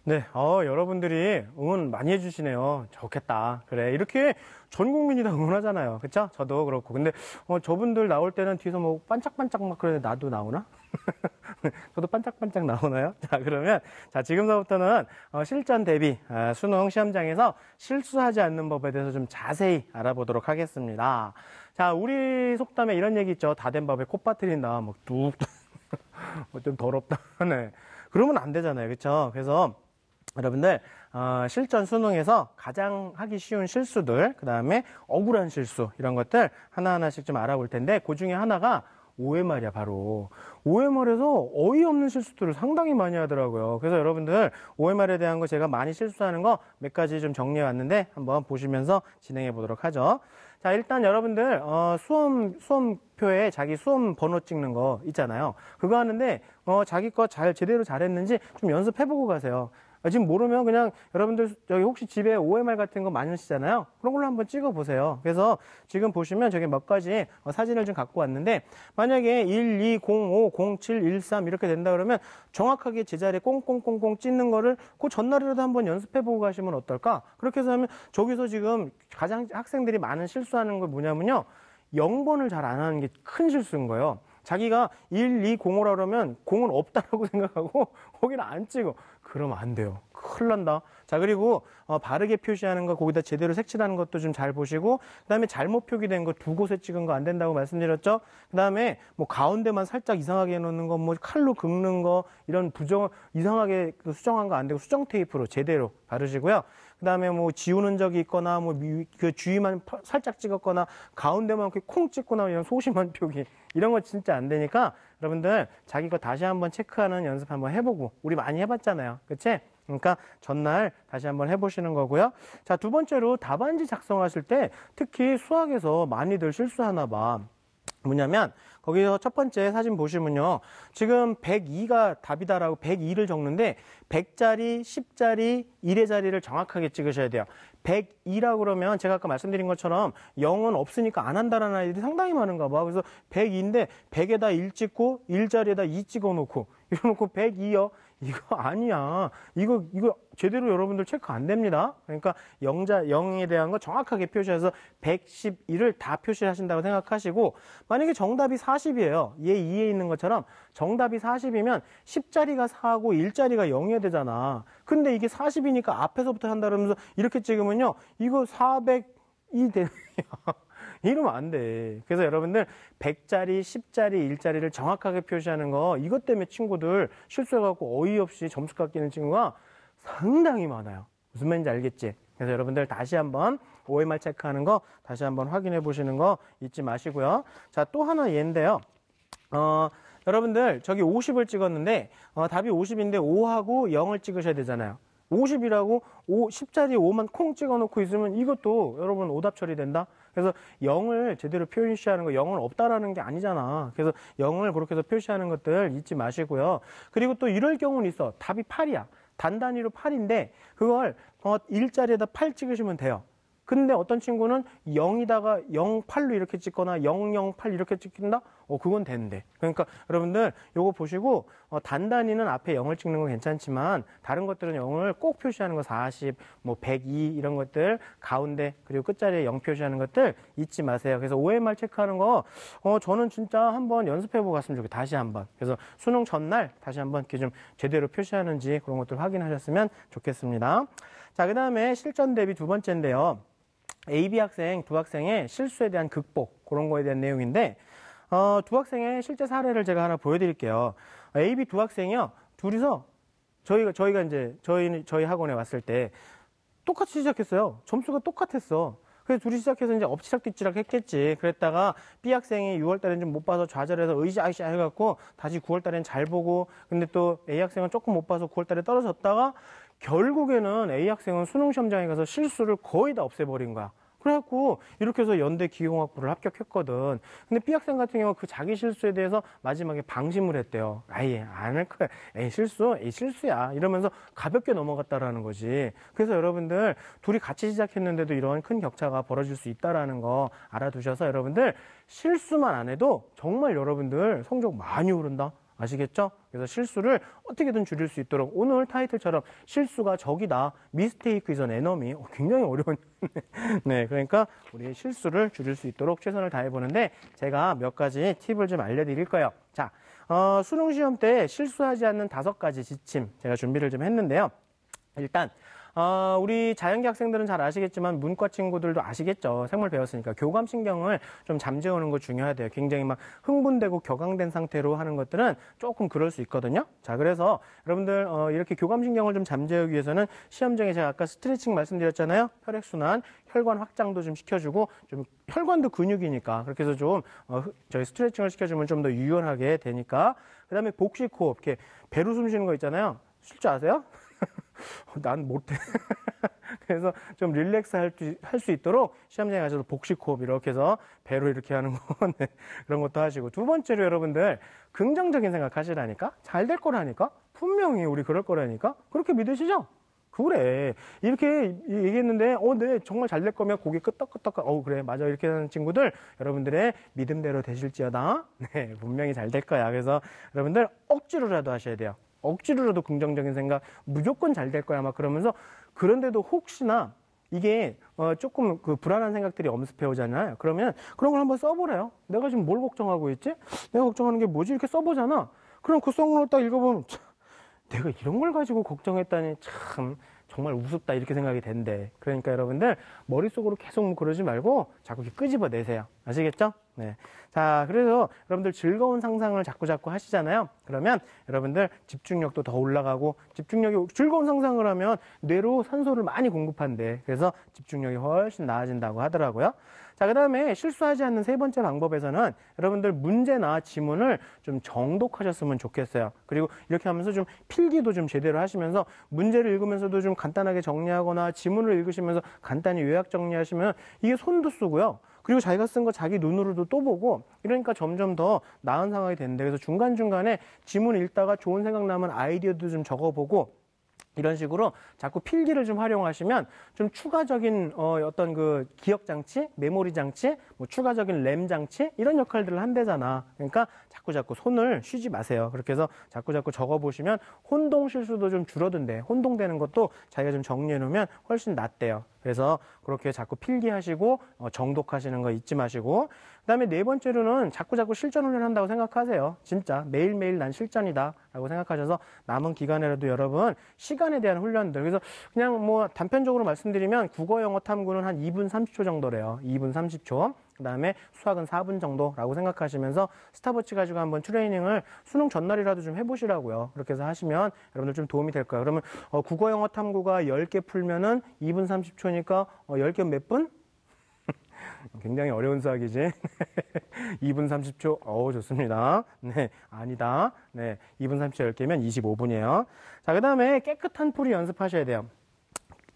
네, 여러분들이 응원 많이 해주시네요. 좋겠다. 그래, 이렇게 전 국민이 다 응원하잖아요. 그쵸? 저도 그렇고. 근데, 저분들 나올 때는 뒤에서 뭐 반짝반짝 막 그래, 나도 나오나? 저도 반짝반짝 나오나요? 자, 그러면, 자, 지금서부터는, 실전 대비, 수능 시험장에서 실수하지 않는 법에 대해서 좀 자세히 알아보도록 하겠습니다. 자, 우리 속담에 이런 얘기 있죠. 다 된 밥에 콧 빠뜨린다. 뭐, 뚝, 좀 더럽다. 네. 그러면 안 되잖아요. 그쵸? 그래서, 여러분들 실전 수능에서 가장 하기 쉬운 실수들, 그 다음에 억울한 실수 이런 것들 하나하나씩 좀 알아볼 텐데 그 중에 하나가 OMR이야. 바로 OMR에서 어이없는 실수들을 상당히 많이 하더라고요. 그래서 여러분들 OMR에 대한 거 제가 많이 실수하는 거 몇 가지 좀 정리해 왔는데 한번 보시면서 진행해 보도록 하죠. 자, 일단 여러분들 수험표에 자기 수험 번호 찍는 거 있잖아요. 그거 하는데 자기 거 제대로 잘했는지 좀 연습해보고 가세요. 지금 모르면 그냥 여러분들 저기 혹시 집에 OMR 같은 거 많으시잖아요. 그런 걸로 한번 찍어 보세요. 그래서 지금 보시면 저기 몇 가지 사진을 좀 갖고 왔는데 만약에 1, 2, 0, 5, 0, 7, 1, 3 이렇게 된다 그러면 정확하게 제자리에 꽁꽁꽁꽁 찍는 거를 그 전날이라도 한번 연습해 보고 가시면 어떨까? 그렇게 해서 하면 저기서 지금 가장 학생들이 많은 실수하는 거 뭐냐면요. 0번을 잘 안 하는 게 큰 실수인 거예요. 자기가 1, 2, 0으로 그러면 0은 없다라고 생각하고 거기를 안 찍어. 그러면 안 돼요. 큰일 난다. 자, 그리고 바르게 표시하는 거 거기다 제대로 색칠하는 것도 좀 잘 보시고 그 다음에 잘못 표기된 거 두 곳에 찍은 거 안 된다고 말씀드렸죠. 그 다음에 뭐 가운데만 살짝 이상하게 해놓는 거, 뭐 칼로 긁는 거 이런 이상하게 수정한 거 안 되고 수정 테이프로 제대로 바르시고요. 그 다음에 뭐 지우는 적이 있거나 뭐 그 주위만 살짝 찍었거나 가운데만 이렇게 콩 찍거나 이런 소심한 표기 이런 거 진짜 안 되니까 여러분들 자기 거 다시 한번 체크하는 연습 한번 해보고 우리 많이 해봤잖아요. 그치? 그러니까 전날 다시 한번 해보시는 거고요. 자, 두 번째로 답안지 작성하실 때 특히 수학에서 많이들 실수하나 봐. 뭐냐면 거기서 첫 번째 사진 보시면요. 지금 102가 답이다라고 102를 적는데 100자리, 10자리, 1의 자리를 정확하게 찍으셔야 돼요. 102라고 그러면 제가 아까 말씀드린 것처럼 0은 없으니까 안 한다라는 아이들이 상당히 많은가 봐. 그래서 102인데 100에다 1 찍고 1자리에다 2 찍어 놓고 이러놓고 102요? 이거 아니야. 이거 제대로 여러분들 체크 안 됩니다. 그러니까 0에 대한 거 정확하게 표시해서 111을 다 표시하신다고 생각하시고 만약에 정답이 40이에요. 얘 2에 있는 것처럼 정답이 40이면 10자리가 4고 1자리가 0이어야 되잖아. 근데 이게 40이니까 앞에서부터 한다 그러면서 이렇게 찍으면요. 이거 402 되는 이러면 안 돼. 그래서 여러분들 100자리, 10자리, 1자리를 정확하게 표시하는 거 이것 때문에 친구들 실수해갖고 어이없이 점수 깎이는 친구가 상당히 많아요. 무슨 말인지 알겠지? 그래서 여러분들 다시 한번 OMR 체크하는 거 다시 한번 확인해 보시는 거 잊지 마시고요. 자, 또 하나 얘인데요. 여러분들 저기 50을 찍었는데 답이 50인데 5하고 0을 찍으셔야 되잖아요. 50이라고 10자리에 5만 콩 찍어 놓고 있으면 이것도 여러분 오답 처리된다. 그래서 0을 제대로 표시하는 거 0은 없다라는 게 아니잖아. 그래서 0을 그렇게 해서 표시하는 것들 잊지 마시고요. 그리고 또 이럴 경우는 있어. 답이 8이야. 단단위로 8인데 그걸 1자리에다 8 찍으시면 돼요. 근데 어떤 친구는 0에다가 08로 이렇게 찍거나 008 이렇게 찍힌다? 그건 되는데. 그러니까 여러분들 요거 보시고 단단위는 앞에 0을 찍는 건 괜찮지만 다른 것들은 0을 꼭 표시하는 거 40, 뭐 102 이런 것들 가운데 그리고 끝자리에 0 표시하는 것들 잊지 마세요. 그래서 OMR 체크하는 거 저는 진짜 한번 연습해보고 갔으면 좋겠어요. 다시 한번. 그래서 수능 전날 다시 한번 이렇게 좀 제대로 표시하는지 그런 것들 확인하셨으면 좋겠습니다. 자, 그 다음에 실전 대비 두 번째인데요. AB 학생 두 학생의 실수에 대한 극복 그런 거에 대한 내용인데 두 학생의 실제 사례를 제가 하나 보여드릴게요. AB 두 학생이요 둘이서 저희가 이제 저희 학원에 왔을 때 똑같이 시작했어요. 점수가 똑같았어. 그래서 둘이 시작해서 이제 엎치락뒤치락 했겠지. 그랬다가 B 학생이 6월달엔 좀 못 봐서 좌절해서 으쌰으쌰 해갖고 다시 9월달엔 잘 보고 근데 또 A 학생은 조금 못 봐서 9월달에 떨어졌다가 결국에는 A 학생은 수능 시험장에 가서 실수를 거의 다 없애버린 거야. 그래갖고 이렇게 해서 연대 기계공학부를 합격했거든. 근데 B 학생 같은 경우 그 자기 실수에 대해서 마지막에 방심을 했대요. 아예 안 할 거야. 에이 실수야. 이러면서 가볍게 넘어갔다라는 거지. 그래서 여러분들 둘이 같이 시작했는데도 이런 큰 격차가 벌어질 수 있다라는 거 알아두셔서 여러분들 실수만 안 해도 정말 여러분들 성적 많이 오른다. 아시겠죠? 그래서 실수를 어떻게든 줄일 수 있도록 오늘 타이틀처럼 실수가 적이다. Mistake is an enemy. 굉장히 어려운. 네, 그러니까 우리 실수를 줄일 수 있도록 최선을 다해보는데 제가 몇 가지 팁을 좀 알려드릴 거예요. 자, 수능 시험 때 실수하지 않는 5가지 지침 제가 준비를 좀 했는데요. 일단 우리 자연계 학생들은 잘 아시겠지만 문과 친구들도 아시겠죠. 생물 배웠으니까 교감신경을 좀 잠재우는 거 중요하대요. 굉장히 막 흥분되고 격앙된 상태로 하는 것들은 조금 그럴 수 있거든요. 자, 그래서 여러분들 이렇게 교감신경을 좀 잠재우기 위해서는 시험장에 제가 아까 스트레칭 말씀드렸잖아요. 혈액순환, 혈관 확장도 좀 시켜주고 좀 혈관도 근육이니까 그렇게 해서 좀 저희 스트레칭을 시켜주면 좀 더 유연하게 되니까. 그 다음에 복식호흡, 이렇게 배로 숨 쉬는 거 있잖아요. 쉴 줄 아세요? 난 못해. 그래서 좀 릴렉스 할 수 있도록 시험장에 가셔서 복식호흡 이렇게 해서 배로 이렇게 하는 거 네, 그런 것도 하시고. 두 번째로 여러분들 긍정적인 생각 하시라니까. 잘 될 거라니까. 분명히 우리 그럴 거라니까. 그렇게 믿으시죠? 그래. 이렇게 얘기했는데 네 정말 잘 될 거면 고개 끄덕끄덕 그래 맞아 이렇게 하는 친구들 여러분들의 믿음대로 되실지어다. 네 분명히 잘 될 거야. 그래서 여러분들 억지로라도 하셔야 돼요. 억지로라도 긍정적인 생각, 무조건 잘 될 거야 막 그러면서. 그런데도 혹시나 이게 조금 그 불안한 생각들이 엄습해 오잖아요. 그러면 그런 걸 한번 써보래요. 내가 지금 뭘 걱정하고 있지? 내가 걱정하는 게 뭐지? 이렇게 써보잖아. 그럼 그 썩문을 딱 읽어보면 참, 내가 이런 걸 가지고 걱정했다니 참 정말 우습다 이렇게 생각이 된대. 그러니까 여러분들 머릿속으로 계속 그러지 말고 자꾸 이렇게 끄집어내세요. 아시겠죠? 네. 자, 그래서 여러분들 즐거운 상상을 자꾸 하시잖아요. 그러면 여러분들 집중력도 더 올라가고, 집중력이 즐거운 상상을 하면 뇌로 산소를 많이 공급한대. 그래서 집중력이 훨씬 나아진다고 하더라고요. 자, 그 다음에 실수하지 않는 세 번째 방법에서는 여러분들 문제나 지문을 좀 정독하셨으면 좋겠어요. 그리고 이렇게 하면서 좀 필기도 좀 제대로 하시면서 문제를 읽으면서도 좀 간단하게 정리하거나 지문을 읽으시면서 간단히 요약 정리하시면 이게 손도 쓰고요. 그리고 자기가 쓴 거 자기 눈으로도 또 보고 이러니까 점점 더 나은 상황이 되는데, 그래서 중간중간에 지문 읽다가 좋은 생각 나면 아이디어도 좀 적어보고 이런 식으로 자꾸 필기를 좀 활용하시면 좀 추가적인 어떤 그 기억 장치, 메모리 장치, 뭐 추가적인 램 장치 이런 역할들을 한대잖아. 그러니까 자꾸 손을 쉬지 마세요. 그렇게 해서 자꾸 적어보시면 혼동 실수도 좀 줄어든대. 혼동되는 것도 자기가 좀 정리해 놓으면 훨씬 낫대요. 그래서 그렇게 자꾸 필기하시고 정독하시는 거 잊지 마시고, 그다음에 네 번째로는 자꾸 실전 훈련한다고 생각하세요. 진짜 매일매일 난 실전이다 라고 생각하셔서 남은 기간에라도 여러분 시간에 대한 훈련들, 그래서 그냥 뭐 단편적으로 말씀드리면 국어 영어 탐구는 한 2분 30초 정도래요. 2분 30초. 그 다음에 수학은 4분 정도라고 생각하시면서 스탑워치 가지고 한번 트레이닝을 수능 전날이라도 좀 해보시라고요. 그렇게 해서 하시면 여러분들 좀 도움이 될 거예요. 그러면 국어 영어 탐구가 10개 풀면은 2분 30초니까 10개 몇 분? 굉장히 어려운 수학이지. 2분 30초. 좋습니다. 네, 아니다. 네, 2분 30초 10개면 25분이에요. 자, 그 다음에 깨끗한 풀이 연습하셔야 돼요.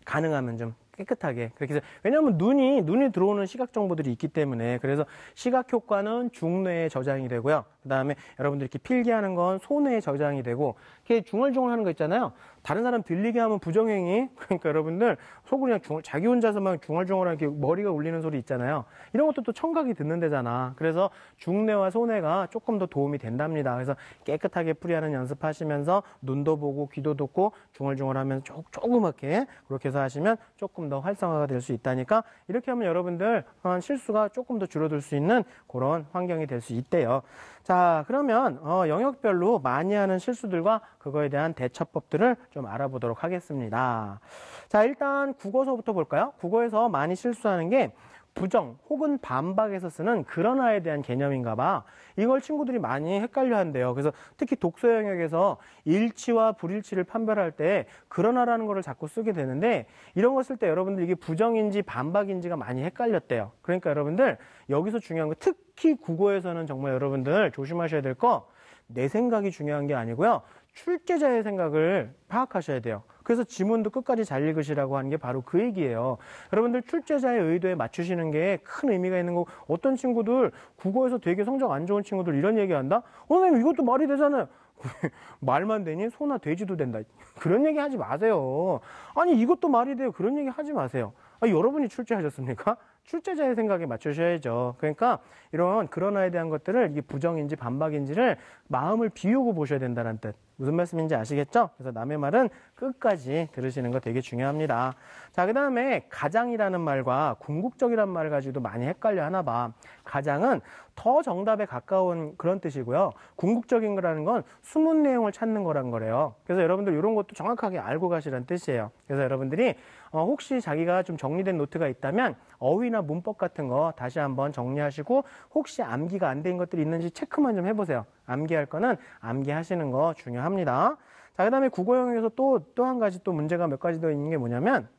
가능하면 좀 깨끗하게. 그렇게 해서, 왜냐하면 눈이 들어오는 시각 정보들이 있기 때문에. 그래서 시각 효과는 중뇌에 저장이 되고요. 그 다음에 여러분들 이렇게 필기하는 건 소뇌에 저장이 되고, 이렇게 중얼중얼 하는 거 있잖아요. 다른 사람 들리게 하면 부정행위. 그러니까 여러분들 속으로 그냥 자기 혼자서만 중얼중얼하게 머리가 울리는 소리 있잖아요. 이런 것도 또 청각이 듣는 데잖아. 그래서 중뇌와 소뇌가 조금 더 도움이 된답니다. 그래서 깨끗하게 풀이하는 연습하시면서 눈도 보고 귀도 듣고 중얼중얼 하면서 조그맣게 그렇게 해서 하시면 조금 더 활성화가 될 수 있다니까, 이렇게 하면 여러분들 실수가 조금 더 줄어들 수 있는 그런 환경이 될 수 있대요. 자, 그러면 영역별로 많이 하는 실수들과 그거에 대한 대처법들을 좀 알아보도록 하겠습니다. 자, 일단 국어서부터 볼까요? 국어에서 많이 실수하는 게 부정 혹은 반박에서 쓰는 그러나에 대한 개념인가 봐. 이걸 친구들이 많이 헷갈려 한대요. 그래서 특히 독서 영역에서 일치와 불일치를 판별할 때 그러나라는 거를 자꾸 쓰게 되는데, 이런 거 쓸 때 여러분들 이게 부정인지 반박인지가 많이 헷갈렸대요. 그러니까 여러분들 여기서 중요한 거, 특히 국어에서는 정말 여러분들 조심하셔야 될 거, 내 생각이 중요한 게 아니고요. 출제자의 생각을 파악하셔야 돼요. 그래서 지문도 끝까지 잘 읽으시라고 하는 게 바로 그 얘기예요. 여러분들 출제자의 의도에 맞추시는 게 큰 의미가 있는 거고, 어떤 친구들 국어에서 되게 성적 안 좋은 친구들 이런 얘기한다? 선생님 이것도 말이 되잖아요. 말만 되니 소나 돼지도 된다. 그런 얘기 하지 마세요. 아니 이것도 말이 돼요. 그런 얘기 하지 마세요. 여러분이 출제하셨습니까? 출제자의 생각에 맞추셔야죠. 그러니까 이런 그러나에 대한 것들을 이게 부정인지 반박인지를 마음을 비우고 보셔야 된다는 뜻. 무슨 말씀인지 아시겠죠? 그래서 남의 말은 끝까지 들으시는 거 되게 중요합니다. 자, 그 다음에 가장이라는 말과 궁극적이라는 말을 가지고도 많이 헷갈려 하나 봐. 가장은 더 정답에 가까운 그런 뜻이고요. 궁극적인 거라는 건 숨은 내용을 찾는 거란 거래요. 그래서 여러분들 이런 것도 정확하게 알고 가시라는 뜻이에요. 그래서 여러분들이 혹시 자기가 좀 정리된 노트가 있다면 어휘나 문법 같은 거 다시 한번 정리하시고 혹시 암기가 안 된 것들이 있는지 체크만 좀 해보세요. 암기할 거는 암기하시는 거 중요합니다. 자, 그 다음에 국어형에서 또 한 가지 또 문제가 몇 가지 더 있는 게 뭐냐면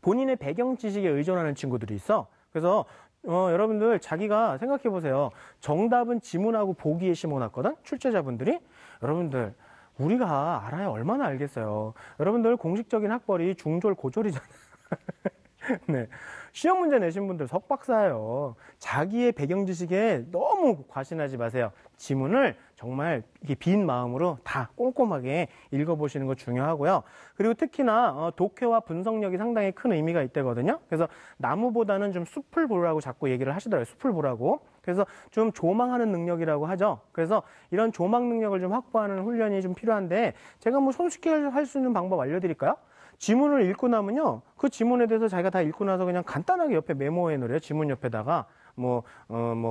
본인의 배경 지식에 의존하는 친구들이 있어. 그래서 여러분들 자기가 생각해 보세요. 정답은 지문하고 보기에 심어놨거든? 출제자분들이. 여러분들 우리가 알아야 얼마나 알겠어요. 여러분들 공식적인 학벌이 중졸 고졸이잖아요. 네. 시험 문제 내신 분들 석박사예요. 자기의 배경 지식에 너무 과신하지 마세요. 지문을 정말 빈 마음으로 다 꼼꼼하게 읽어보시는 거 중요하고요. 그리고 특히나 독해와 분석력이 상당히 큰 의미가 있다거든요. 그래서 나무보다는 좀 숲을 보라고 자꾸 얘기를 하시더라고요. 숲을 보라고. 그래서 좀 조망하는 능력이라고 하죠. 그래서 이런 조망 능력을 좀 확보하는 훈련이 좀 필요한데 제가 뭐 손쉽게 할 수 있는 방법 알려드릴까요? 지문을 읽고 나면요, 그 지문에 대해서 자기가 다 읽고 나서 그냥 간단하게 옆에 메모해 놓으래요. 지문 옆에다가 뭐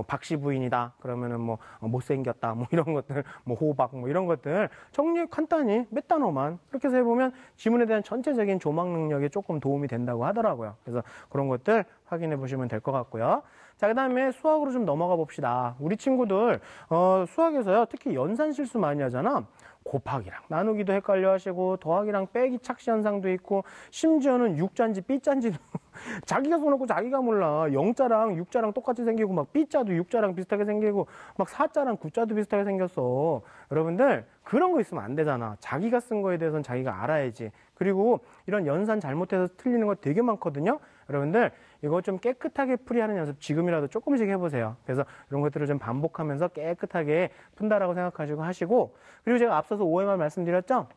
박씨 부인이다 그러면은 뭐 못생겼다 뭐 이런 것들, 뭐 호박 뭐 이런 것들 정리 간단히 몇 단어만 그렇게 해서 해보면 지문에 대한 전체적인 조망 능력에 조금 도움이 된다고 하더라고요. 그래서 그런 것들 확인해 보시면 될 것 같고요. 자, 그 다음에 수학으로 좀 넘어가 봅시다. 우리 친구들 수학에서요, 특히 연산 실수 많이 하잖아. 곱하기랑 나누기도 헷갈려 하시고 더하기랑 빼기 착시 현상도 있고 심지어는 육자인지 삐자인지도 자기가 써놓고 자기가 몰라. 영자랑 육자랑 똑같이 생기고 막 삐자도 육자랑 비슷하게 생기고 막 사자랑 구자도 비슷하게 생겼어. 여러분들 그런 거 있으면 안 되잖아. 자기가 쓴 거에 대해서는 자기가 알아야지. 그리고 이런 연산 잘못해서 틀리는 거 되게 많거든요. 여러분들 이거 좀 깨끗하게 풀이하는 연습 지금이라도 조금씩 해보세요. 그래서 이런 것들을 좀 반복하면서 깨끗하게 푼다라고 생각하시고 하시고, 그리고 제가 앞서서 OMR 말씀드렸죠?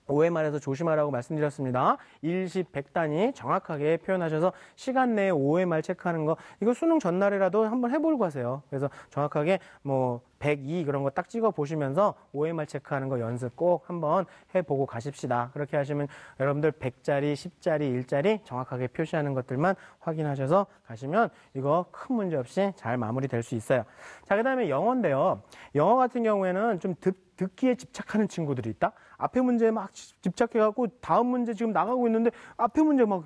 OMR에서 조심하라고 말씀드렸습니다. 일십 백단위 정확하게 표현하셔서 시간 내에 OMR 체크하는 거, 이거 수능 전날이라도 한번 해보고 가세요. 그래서 정확하게 뭐 102 그런 거 딱 찍어 보시면서 OMR 체크하는 거 연습 꼭 한번 해보고 가십시다. 그렇게 하시면 여러분들 100짜리, 10짜리, 1짜리 정확하게 표시하는 것들만 확인하셔서 가시면 이거 큰 문제 없이 잘 마무리될 수 있어요. 자, 그 다음에 영어인데요. 영어 같은 경우에는 좀 듣기에 집착하는 친구들이 있다. 앞에 문제에 막 집착해갖고 다음 문제 지금 나가고 있는데 앞에 문제 막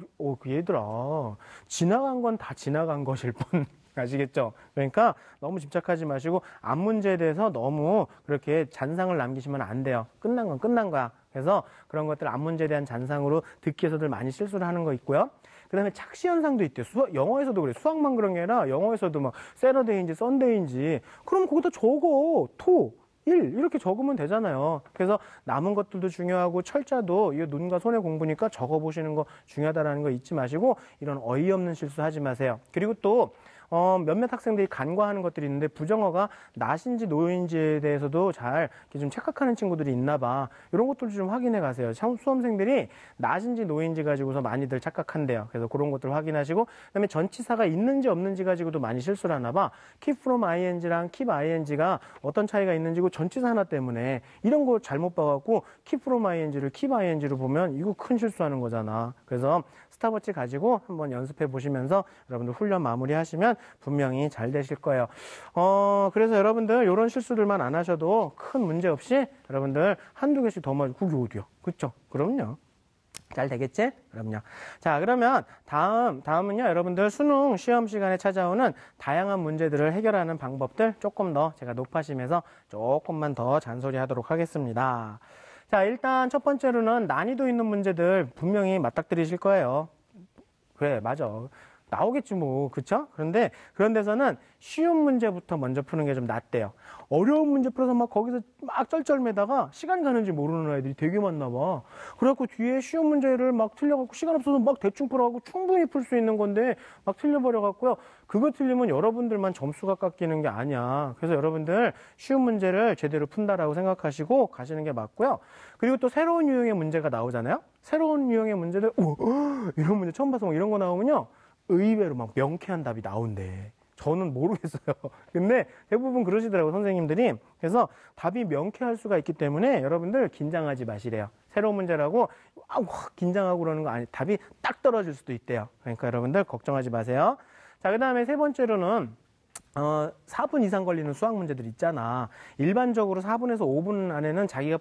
얘들아 지나간 건 다 지나간 것일 뿐. 아시겠죠? 그러니까 너무 집착하지 마시고 앞 문제에 대해서 너무 그렇게 잔상을 남기시면 안 돼요. 끝난 건 끝난 거야. 그래서 그런 것들 앞 문제에 대한 잔상으로 듣기에서들 많이 실수를 하는 거 있고요. 그 다음에 착시 현상도 있대요. 영어에서도 그래. 수학만 그런 게 아니라 영어에서도 막 세러데이인지 썬데이인지 그럼 거기다 적어. 이렇게 적으면 되잖아요. 그래서 남은 것들도 중요하고 철자도 이 눈과 손의 공부니까 적어보시는 거 중요하다는 거 잊지 마시고 이런 어이없는 실수 하지 마세요. 그리고 또 몇몇 학생들이 간과하는 것들이 있는데 부정어가 낫인지 노인지에 대해서도 잘 이렇게 좀 착각하는 친구들이 있나 봐. 이런 것들 좀 확인해 가세요. 수험생들이 낫인지 노인지 가지고서 많이들 착각한대요. 그래서 그런 것들 확인하시고 그다음에 전치사가 있는지 없는지 가지고도 많이 실수를 하나 봐. keep from ing랑 keep ing가 어떤 차이가 있는지고 전치사 하나 때문에 이런 거 잘못 봐갖고 keep from ing를 keep ing로 보면 이거 큰 실수하는 거잖아. 그래서 스탑워치 가지고 한번 연습해 보시면서 여러분들 훈련 마무리 하시면 분명히 잘 되실 거예요. 그래서 여러분들 이런 실수들만 안 하셔도 큰 문제 없이 여러분들 한두 개씩 더 맞고 그게 어디야? 그쵸? 그럼요. 잘 되겠지? 그럼요. 자, 그러면 다음은요, 여러분들 수능 시험 시간에 찾아오는 다양한 문제들을 해결하는 방법들 조금 더 제가 높아심에서 조금만 더 잔소리 하도록 하겠습니다. 자, 일단 첫 번째로는 난이도 있는 문제들 분명히 맞닥뜨리실 거예요. 그래, 맞아. 나오겠지 뭐, 그쵸? 그런데 그런 데서는 쉬운 문제부터 먼저 푸는 게 좀 낫대요. 어려운 문제 풀어서 막 거기서 막 쩔쩔매다가 시간 가는지 모르는 아이들이 되게 많나 봐. 그래갖고 뒤에 쉬운 문제를 막 틀려갖고 시간 없어서 막 대충 풀어갖고 충분히 풀 수 있는 건데 막 틀려버려갖고요. 그거 틀리면 여러분들만 점수가 깎이는 게 아니야. 그래서 여러분들 쉬운 문제를 제대로 푼다라고 생각하시고 가시는 게 맞고요. 그리고 또 새로운 유형의 문제가 나오잖아요. 새로운 유형의 문제들, 이런 문제 처음 봐서 뭐 이런 거 나오면요. 의외로 막 명쾌한 답이 나온대. 저는 모르겠어요. 근데 대부분 그러시더라고요, 선생님들이. 그래서 답이 명쾌할 수가 있기 때문에 여러분들 긴장하지 마시래요. 새로운 문제라고 확 긴장하고 그러는 거 아니, 답이 딱 떨어질 수도 있대요. 그러니까 여러분들 걱정하지 마세요. 자, 그 다음에 세 번째로는 4분 이상 걸리는 수학 문제들 있잖아. 일반적으로 4분에서 5분 안에는 자기가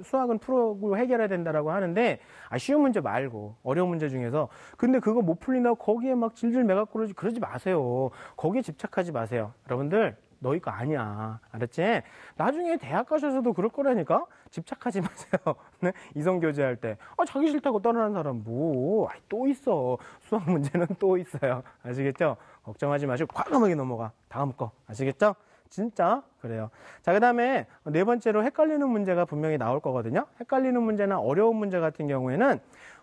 수학은 풀고 해결해야 된다라고 하는데, 쉬운 문제 말고, 어려운 문제 중에서. 근데 그거 못 풀린다고 거기에 막 질질 매갖고 그러지 마세요. 거기에 집착하지 마세요. 여러분들, 너희 거 아니야. 알았지? 나중에 대학 가셔서도 그럴 거라니까? 집착하지 마세요. 네? 이성교제할 때. 자기 싫다고 떠나는 사람 또 있어. 수학 문제는 또 있어요. 아시겠죠? 걱정하지 마시고 과감하게 넘어가. 다음 거. 아시겠죠? 진짜 그래요. 자, 그 다음에 네 번째로 헷갈리는 문제가 분명히 나올 거거든요. 헷갈리는 문제나 어려운 문제 같은 경우에는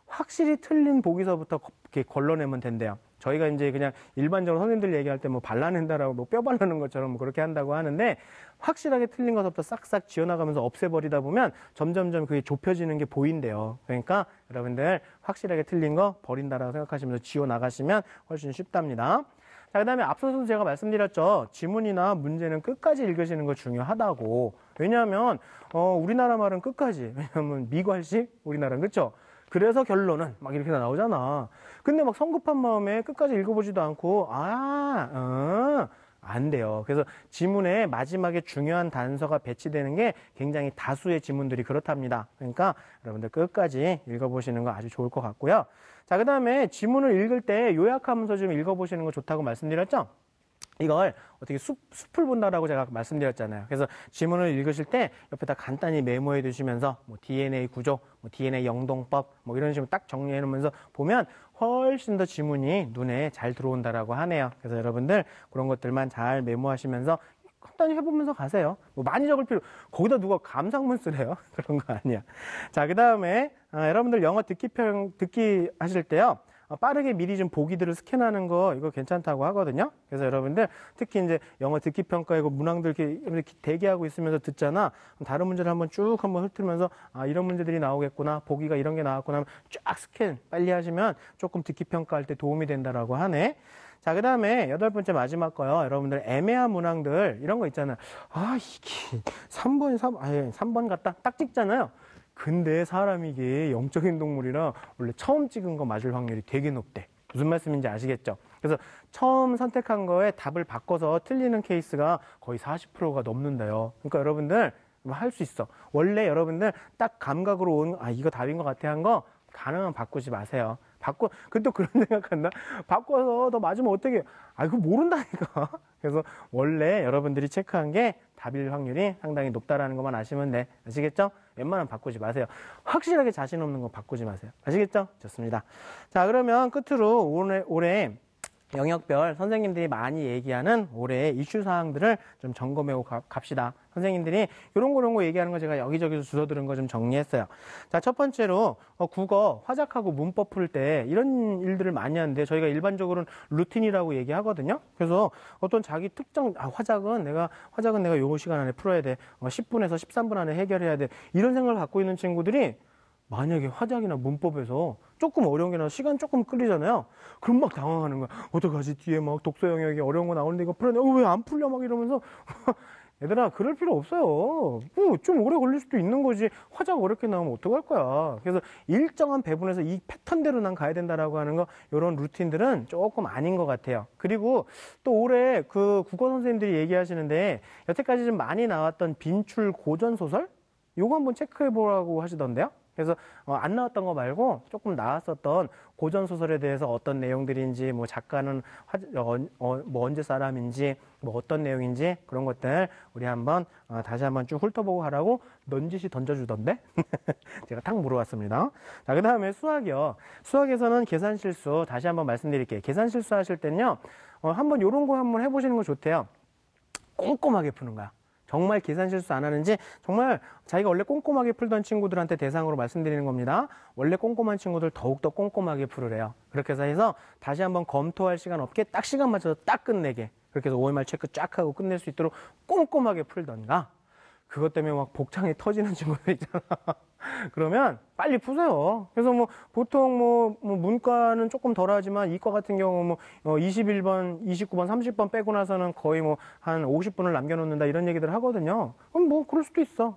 확실히 틀린 보기서부터 이렇게 걸러내면 된대요. 저희가 이제 그냥 일반적으로 선생님들 얘기할 때 뭐 발라낸다라고 뭐 뼈 바르는 것처럼 뭐 그렇게 한다고 하는데, 확실하게 틀린 것부터 싹싹 지워나가면서 없애버리다 보면 점점점 그게 좁혀지는 게 보인대요. 그러니까 여러분들 확실하게 틀린 거 버린다라고 생각하시면서 지워나가시면 훨씬 쉽답니다. 자, 그 다음에 앞서서도 제가 말씀드렸죠. 지문이나 문제는 끝까지 읽으시는 거 중요하다고. 왜냐하면 우리나라 말은 끝까지. 왜냐하면 미괄식 우리나라는, 그렇죠? 그래서 결론은 막 이렇게 나오잖아. 근데 막 성급한 마음에 끝까지 읽어보지도 않고 안 돼요. 그래서 지문에 마지막에 중요한 단서가 배치되는 게 굉장히 다수의 지문들이 그렇답니다. 그러니까 여러분들 끝까지 읽어보시는 거 아주 좋을 것 같고요. 자, 그 다음에 지문을 읽을 때 요약하면서 좀 읽어보시는 거 좋다고 말씀드렸죠? 이걸 어떻게 숲을 본다라고 제가 말씀드렸잖아요. 그래서 지문을 읽으실 때 옆에다 간단히 메모해 두시면서 뭐 DNA 구조, 뭐 DNA 영동법 뭐 이런 식으로 딱 정리해 놓으면서 보면 훨씬 더 지문이 눈에 잘 들어온다라고 하네요. 그래서 여러분들 그런 것들만 잘 메모하시면서 간단히 해보면서 가세요. 뭐 많이 적을 필요, 거기다 누가 감상문 쓰래요? 그런 거 아니야. 자, 그 다음에 여러분들 영어 듣기 하실 때요. 빠르게 미리 좀 보기들을 스캔하는 거 이거 괜찮다고 하거든요. 그래서 여러분들 특히 이제 영어 듣기 평가이고 문항들 이렇게 대기하고 있으면서 듣잖아. 다른 문제를 한번 쭉 한번 훑으면서 이런 문제들이 나오겠구나. 보기가 이런 게 나왔구나 하면 쫙 스캔 빨리 하시면 조금 듣기 평가할 때 도움이 된다라고 하네. 자, 그 다음에 8번째 마지막 거요. 여러분들 애매한 문항들 이런 거 있잖아요. 이게 3번 같다. 딱 찍잖아요. 근데 사람이 이게 영적인 동물이라 원래 처음 찍은 거 맞을 확률이 되게 높대. 무슨 말씀인지 아시겠죠? 그래서 처음 선택한 거에 답을 바꿔서 틀리는 케이스가 거의 40%가 넘는데요. 그러니까 여러분들 할 수 있어. 원래 여러분들 딱 감각으로 온 이거 답인 것 같아 한 거 가능하면 바꾸지 마세요. 또 그런 생각한다. 바꿔서 더 맞으면 어떻게? 그거 모른다니까. 그래서 원래 여러분들이 체크한 게 답일 확률이 상당히 높다라는 것만 아시면 돼. 아시겠죠? 웬만하면 바꾸지 마세요. 확실하게 자신 없는 거 바꾸지 마세요. 아시겠죠? 좋습니다. 자, 그러면 끝으로 올해 영역별 선생님들이 많이 얘기하는 올해의 이슈 사항들을 좀 점검해 갑시다. 선생님들이 이런 거 얘기하는 거 제가 여기저기서 주워들은 거 좀 정리했어요. 자, 첫 번째로 국어 화작하고 문법 풀 때 이런 일들을 많이 하는데 저희가 일반적으로는 루틴이라고 얘기하거든요. 그래서 어떤 자기 특정 화작은 내가 요 시간 안에 풀어야 돼. 10분에서 13분 안에 해결해야 돼. 이런 생각을 갖고 있는 친구들이 만약에 화작이나 문법에서 조금 어려운 게 나와서 시간 조금 끌리잖아요. 그럼 막 당황하는 거야. 어떡하지? 뒤에 막 독서 영역이 어려운 거 나오는데 이거 풀어야 돼. 왜 안 풀려? 막 이러면서. 얘들아, 그럴 필요 없어요. 좀 오래 걸릴 수도 있는 거지. 화작 어렵게 나오면 어떡할 거야. 그래서 일정한 배분에서 이 패턴대로 난 가야 된다라고 하는 거, 이런 루틴들은 조금 아닌 것 같아요. 그리고 또 올해 그 국어 선생님들이 얘기하시는데 여태까지 좀 많이 나왔던 빈출 고전소설? 요거 한번 체크해 보라고 하시던데요. 그래서 안 나왔던 거 말고 조금 나왔었던 고전 소설에 대해서 어떤 내용들인지, 뭐 작가는 뭐 언제 사람인지, 뭐 어떤 내용인지 그런 것들 우리 한번 다시 한번 쭉 훑어보고 하라고 넌지시 던져주던데 제가 탁 물어봤습니다. 자, 그 다음에 수학이요. 수학에서는 계산 실수 다시 한번 말씀드릴게요. 계산 실수 하실 때는요, 한번 요런 거 한번 해보시는 거 좋대요. 꼼꼼하게 푸는 거야. 정말 계산 실수 안 하는지, 정말 자기가 원래 꼼꼼하게 풀던 친구들한테 대상으로 말씀드리는 겁니다. 원래 꼼꼼한 친구들 더욱더 꼼꼼하게 풀으래요. 그렇게 해서 다시 한번 검토할 시간 없게 딱 시간 맞춰서 딱 끝내게. 그렇게 해서 OMR 체크 쫙 하고 끝낼 수 있도록 꼼꼼하게 풀던가, 그것 때문에 막 복창이 터지는 친구들 있잖아. 그러면 빨리 푸세요. 그래서 뭐 보통 뭐 문과는 조금 덜하지만 이과 같은 경우 뭐 21번, 29번, 30번 빼고 나서는 거의 뭐 한 50분을 남겨놓는다 이런 얘기들 하거든요. 그럼 뭐 그럴 수도 있어.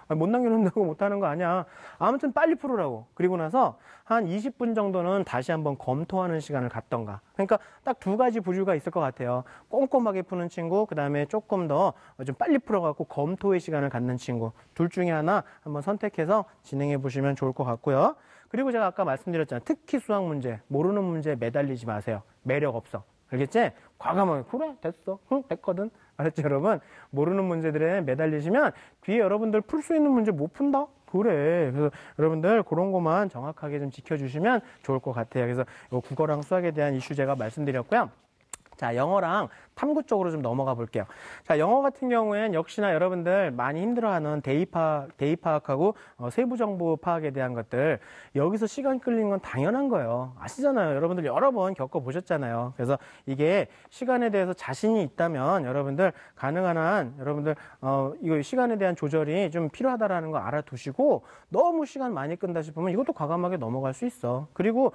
못 남겨놓는다고 못하는 거 아니야. 아무튼 빨리 풀으라고. 그리고 나서 한 20분 정도는 다시 한번 검토하는 시간을 갖던가. 그러니까 딱 두 가지 부류가 있을 것 같아요. 꼼꼼하게 푸는 친구, 그 다음에 조금 더 좀 빨리 풀어갖고 검토의 시간을 갖는 친구. 둘 중에 하나 한번 선택해서 진행해 보시면 좋을 것 같고요. 그리고 제가 아까 말씀드렸잖아요. 특히 수학 문제, 모르는 문제에 매달리지 마세요. 매력 없어. 알겠지? 과감하게 그래 됐어. 응 됐거든. 알았지 여러분? 모르는 문제들에 매달리시면 뒤에 여러분들 풀 수 있는 문제 못 푼다? 그래. 그래서 여러분들 그런 것만 정확하게 좀 지켜주시면 좋을 것 같아요. 그래서 이 국어랑 수학에 대한 이슈 제가 말씀드렸고요. 자, 영어랑 탐구 쪽으로 좀 넘어가 볼게요. 자, 영어 같은 경우엔 역시나 여러분들 많이 힘들어하는 대입 파악하고 세부 정보 파악에 대한 것들, 여기서 시간 끌리는 건 당연한 거예요. 아시잖아요. 여러분들 여러 번 겪어보셨잖아요. 그래서 이게 시간에 대해서 자신이 있다면 여러분들 가능한 한 여러분들 이거 시간에 대한 조절이 좀 필요하다라는 거 알아두시고, 너무 시간 많이 끈다 싶으면 이것도 과감하게 넘어갈 수 있어. 그리고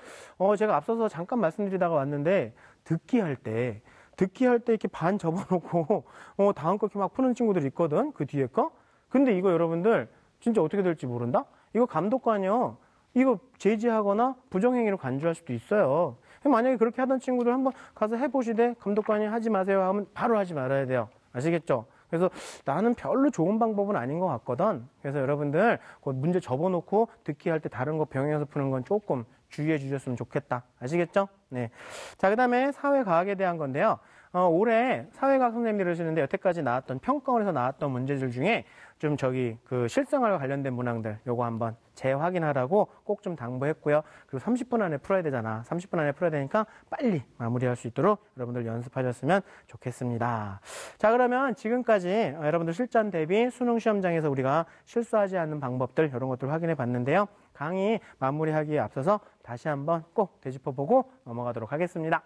제가 앞서서 잠깐 말씀드리다가 왔는데, 듣기 할 때 이렇게 반 접어놓고 다음 거 이렇게 막 푸는 친구들 있거든. 그 뒤에 거. 근데 이거 여러분들 진짜 어떻게 될지 모른다? 이거 감독관이요. 이거 제지하거나 부정행위로 간주할 수도 있어요. 만약에 그렇게 하던 친구들 한번 가서 해보시되 감독관이 하지 마세요 하면 바로 하지 말아야 돼요. 아시겠죠? 그래서 나는 별로 좋은 방법은 아닌 것 같거든. 그래서 여러분들 그 문제 접어놓고 듣기 할 때 다른 거 병행해서 푸는 건 조금 주의해 주셨으면 좋겠다. 아시겠죠? 네. 자, 그 다음에 사회과학에 대한 건데요. 올해 사회과학 선생님들이 그러시는데 여태까지 나왔던 평가원에서 나왔던 문제들 중에 좀 그 실생활과 관련된 문항들 요거 한번 재확인하라고 꼭 좀 당부했고요. 그리고 30분 안에 풀어야 되잖아. 30분 안에 풀어야 되니까 빨리 마무리할 수 있도록 여러분들 연습하셨으면 좋겠습니다. 자, 그러면 지금까지 여러분들 실전 대비 수능 시험장에서 우리가 실수하지 않는 방법들 이런 것들 확인해 봤는데요. 강의 마무리하기에 앞서서 다시 한번 꼭 되짚어보고 넘어가도록 하겠습니다.